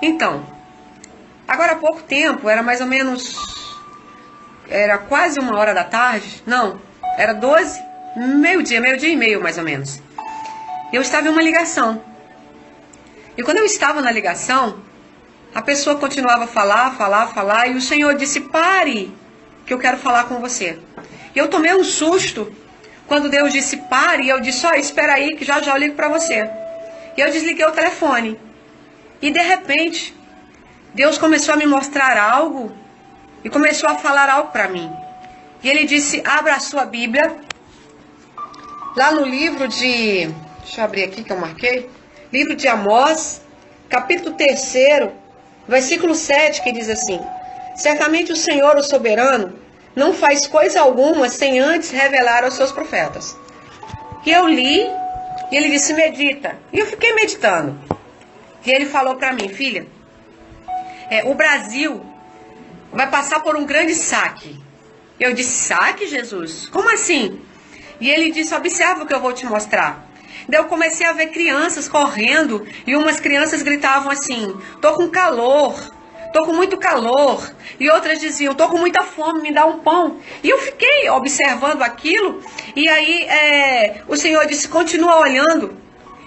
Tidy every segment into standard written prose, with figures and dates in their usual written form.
Então, agora há pouco tempo, era mais ou menos, era quase 1 hora da tarde, não, era 12, meio-dia e meio mais ou menos. Eu estava em uma ligação. E quando eu estava na ligação, a pessoa continuava a falar, e o Senhor disse, pare, que eu quero falar com você. E eu tomei um susto, quando Deus disse pare, e eu disse, espera aí, que já eu ligo para você. E eu desliguei o telefone. E de repente, Deus começou a me mostrar algo, e começou a falar algo para mim. E Ele disse, abra a sua Bíblia, lá no livro de, deixa eu abrir aqui que eu marquei, livro de Amós, capítulo 3, versículo 7, que diz assim, certamente o Senhor, o soberano, não faz coisa alguma sem antes revelar aos seus profetas. E eu li, e ele disse, medita. E eu fiquei meditando. E ele falou para mim, filha, o Brasil vai passar por um grande saque. Eu disse, saque, Jesus? Como assim? E ele disse, observa o que eu vou te mostrar. Daí eu comecei a ver crianças correndo, e umas crianças gritavam assim, tô com calor, tô com muito calor. E outras diziam, tô com muita fome, me dá um pão. E eu fiquei observando aquilo, e aí o Senhor disse, continua olhando.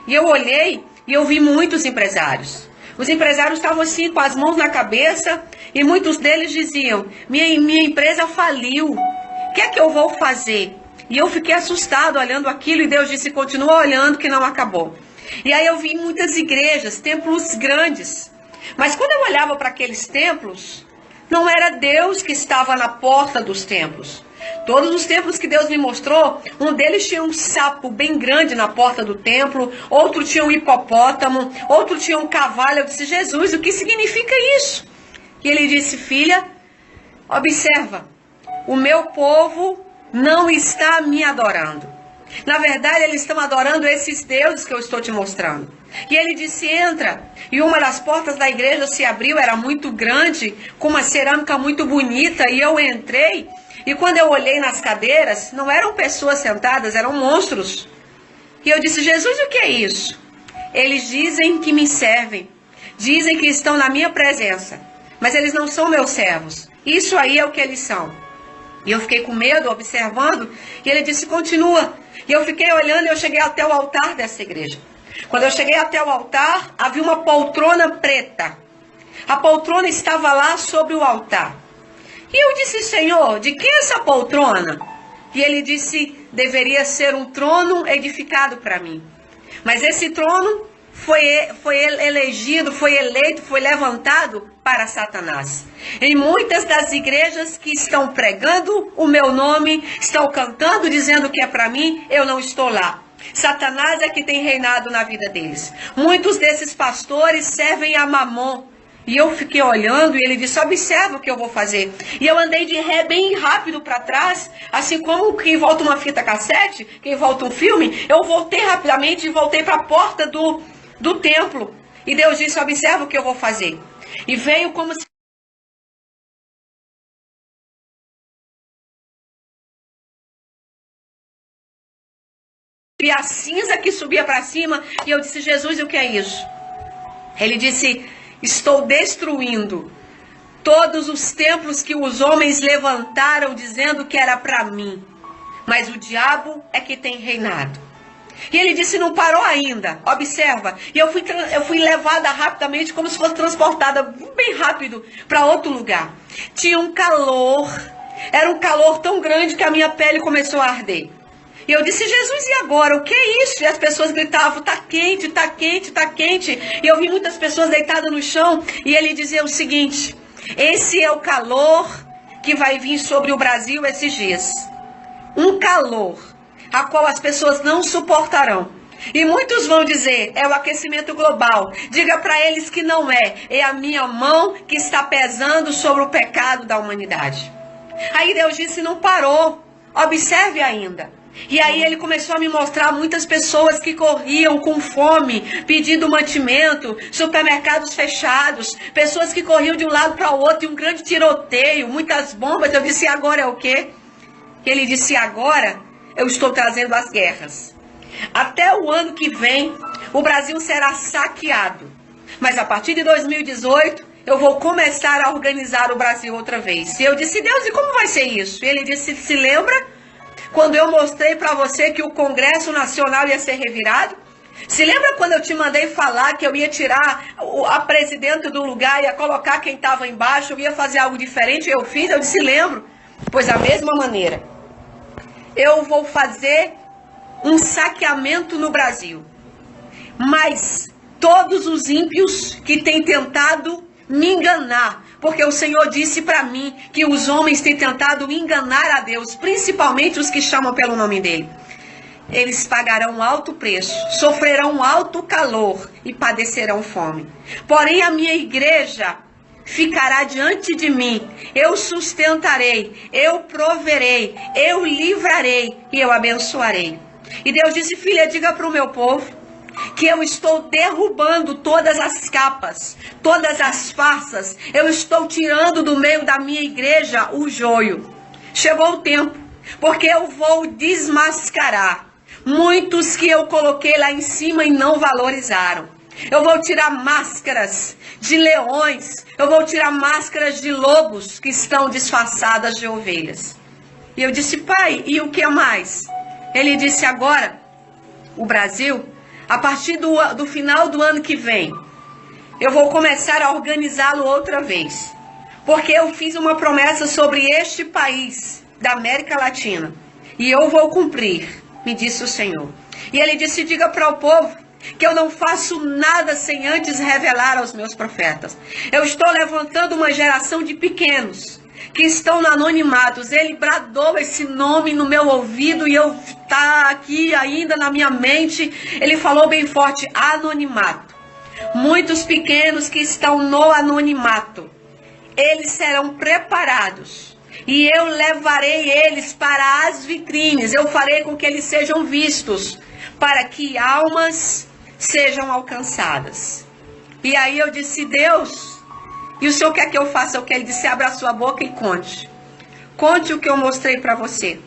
E eu olhei, e eu vi muitos empresários. Os empresários estavam assim, com as mãos na cabeça, e muitos deles diziam, minha empresa faliu, o que é que eu vou fazer? E eu fiquei assustado olhando aquilo, e Deus disse, continua olhando que não acabou. E aí eu vi muitas igrejas, templos grandes. Mas quando eu olhava para aqueles templos, não era Deus que estava na porta dos templos. Todos os templos que Deus me mostrou, um deles tinha um sapo bem grande na porta do templo, outro tinha um hipopótamo, outro tinha um cavalo. Eu disse, Jesus, o que significa isso? E ele disse, filha, observa, o meu povo não está me adorando. Na verdade, eles estão adorando esses deuses que eu estou te mostrando. E ele disse, entra. E uma das portas da igreja se abriu, era muito grande, com uma cerâmica muito bonita, e eu entrei. E quando eu olhei nas cadeiras, não eram pessoas sentadas, eram monstros. E eu disse, Jesus, o que é isso? Eles dizem que me servem, dizem que estão na minha presença, mas eles não são meus servos. Isso aí é o que eles são. E eu fiquei com medo, observando, e ele disse, continua. E eu fiquei olhando, e eu cheguei até o altar dessa igreja. Quando eu cheguei até o altar, havia uma poltrona preta. A poltrona estava lá sobre o altar. E eu disse, Senhor, de que é essa poltrona? E ele disse, deveria ser um trono edificado para mim. Mas esse trono foi elegido, foi eleito, foi levantado para Satanás. Em muitas das igrejas que estão pregando o meu nome, estão cantando, dizendo que é para mim, eu não estou lá. Satanás é que tem reinado na vida deles. Muitos desses pastores servem a Mamon. E eu fiquei olhando, e ele disse, observa o que eu vou fazer. E eu andei de ré bem rápido para trás, assim como quem volta uma fita cassete, quem volta um filme. Eu voltei rapidamente e voltei para a porta do templo. E Deus disse, observa o que eu vou fazer. E veio como se... E a cinza que subia para cima, e eu disse, Jesus, o que é isso? Ele disse, estou destruindo todos os templos que os homens levantaram dizendo que era para mim. Mas o diabo é que tem reinado. E ele disse, não parou ainda, observa. E eu fui levada rapidamente, como se fosse transportada bem rápido para outro lugar. Tinha um calor, era um calor tão grande que a minha pele começou a arder. E eu disse, Jesus, e agora? O que é isso? E as pessoas gritavam, tá quente, tá quente, tá quente. E eu vi muitas pessoas deitadas no chão. E ele dizia o seguinte, esse é o calor que vai vir sobre o Brasil esses dias. Um calor a qual as pessoas não suportarão. E muitos vão dizer, é o aquecimento global. Diga para eles que não é. É a minha mão que está pesando sobre o pecado da humanidade. Aí Deus disse, não parou. Observe ainda. E aí ele começou a me mostrar muitas pessoas que corriam com fome, pedindo mantimento, supermercados fechados, pessoas que corriam de um lado para o outro, e um grande tiroteio, muitas bombas. Eu disse, e agora é o quê? Ele disse, agora eu estou trazendo as guerras. Até o ano que vem, o Brasil será saqueado. Mas a partir de 2018, eu vou começar a organizar o Brasil outra vez. E eu disse, Deus, e como vai ser isso? E ele disse, se lembra quando eu mostrei para você que o Congresso Nacional ia ser revirado? Se lembra quando eu te mandei falar que eu ia tirar a presidente do lugar, ia colocar quem estava embaixo, eu ia fazer algo diferente? Eu fiz, eu disse, lembro. Pois da mesma maneira, eu vou fazer um saqueamento no Brasil. Mas todos os ímpios que têm tentado me enganar, porque o Senhor disse para mim que os homens têm tentado enganar a Deus, principalmente os que chamam pelo nome dele. Eles pagarão um alto preço, sofrerão um alto calor e padecerão fome. Porém, a minha igreja ficará diante de mim, eu sustentarei, eu proverei, eu livrarei e eu abençoarei. E Deus disse, filha, diga para o meu povo que eu estou derrubando todas as capas, todas as farsas, eu estou tirando do meio da minha igreja o joio. Chegou o tempo, porque eu vou desmascarar muitos que eu coloquei lá em cima e não valorizaram. Eu vou tirar máscaras de leões, eu vou tirar máscaras de lobos que estão disfarçadas de ovelhas. E eu disse, pai, e o que mais? Ele disse, agora, o Brasil, a partir do final do ano que vem, eu vou começar a organizá-lo outra vez. Porque eu fiz uma promessa sobre este país da América Latina. E eu vou cumprir, me disse o Senhor. E ele disse, diga para o povo que eu não faço nada sem antes revelar aos meus profetas. Eu estou levantando uma geração de pequenos que estão no anonimatos. Ele bradou esse nome no meu ouvido e eu tá aqui ainda na minha mente. Ele falou bem forte, anonimato. Muitos pequenos que estão no anonimato, eles serão preparados e eu levarei eles para as vitrines. Eu farei com que eles sejam vistos, para que almas sejam alcançadas. E aí eu disse, Deus, e o Senhor quer que eu faça o que? Ele disse, abra a sua boca e conte. Conte o que eu mostrei para você.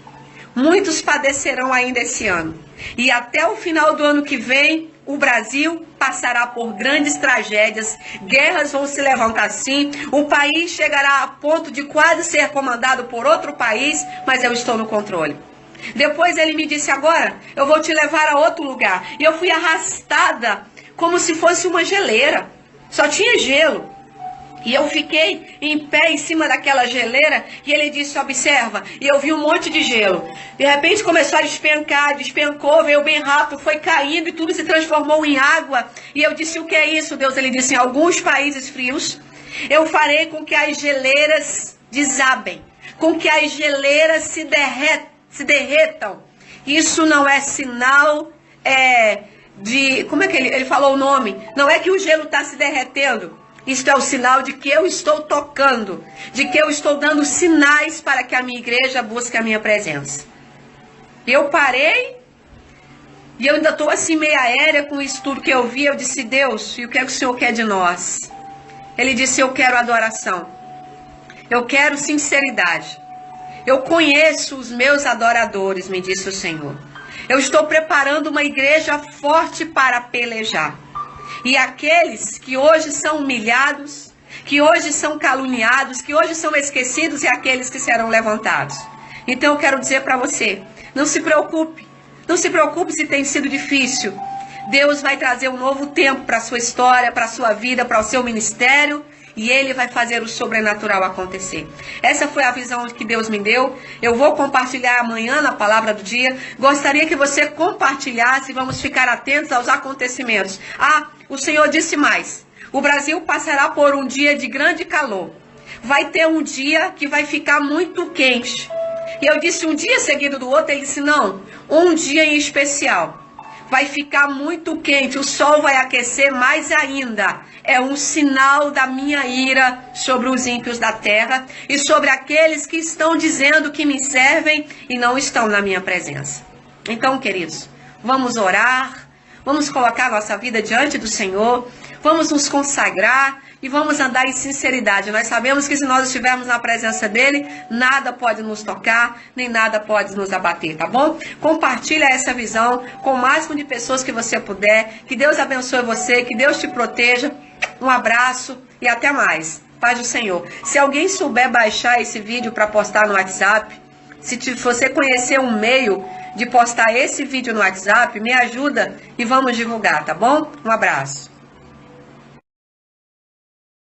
Muitos padecerão ainda esse ano. E até o final do ano que vem, o Brasil passará por grandes tragédias. Guerras vão se levantar sim. O país chegará a ponto de quase ser comandado por outro país, mas eu estou no controle. Depois ele me disse, agora eu vou te levar a outro lugar. E eu fui arrastada como se fosse uma geleira. Só tinha gelo. E eu fiquei em pé em cima daquela geleira e ele disse, observa, e eu vi um monte de gelo. De repente começou a despencar, despencou, veio bem rápido, foi caindo e tudo se transformou em água. E eu disse, o que é isso, Deus? Ele disse, em alguns países frios, eu farei com que as geleiras desabem, com que as geleiras se derretam. Isso não é sinal de... Como é que ele falou o nome? Não é que o gelo está se derretendo. Isto é o sinal de que eu estou tocando, de que eu estou dando sinais para que a minha igreja busque a minha presença. Eu parei e eu ainda estou assim meio aérea com isso tudo que eu vi. Eu disse, Deus, e o que é que o Senhor quer de nós? Ele disse, eu quero adoração. Eu quero sinceridade. Eu conheço os meus adoradores, me disse o Senhor. Eu estou preparando uma igreja forte para pelejar. E aqueles que hoje são humilhados, que hoje são caluniados, que hoje são esquecidos, e aqueles que serão levantados. Então eu quero dizer para você, não se preocupe. Não se preocupe se tem sido difícil. Deus vai trazer um novo tempo para a sua história, para a sua vida, para o seu ministério. E Ele vai fazer o sobrenatural acontecer. Essa foi a visão que Deus me deu. Eu vou compartilhar amanhã na palavra do dia. Gostaria que você compartilhasse. Vamos ficar atentos aos acontecimentos. Ah, o Senhor disse mais. O Brasil passará por um dia de grande calor. Vai ter um dia que vai ficar muito quente. E eu disse um dia seguido do outro. Ele disse não, um dia em especial. Vai ficar muito quente, o sol vai aquecer mais ainda. É um sinal da minha ira sobre os ímpios da terra e sobre aqueles que estão dizendo que me servem e não estão na minha presença. Então, queridos, vamos orar, vamos colocar nossa vida diante do Senhor, vamos nos consagrar e vamos andar em sinceridade. Nós sabemos que se nós estivermos na presença dele, nada pode nos tocar, nem nada pode nos abater, tá bom? Compartilha essa visão com o máximo de pessoas que você puder. Que Deus abençoe você, que Deus te proteja. Um abraço e até mais. Paz do Senhor. Se alguém souber baixar esse vídeo para postar no WhatsApp, se você conhecer um meio de postar esse vídeo no WhatsApp, me ajuda e vamos divulgar, tá bom? Um abraço.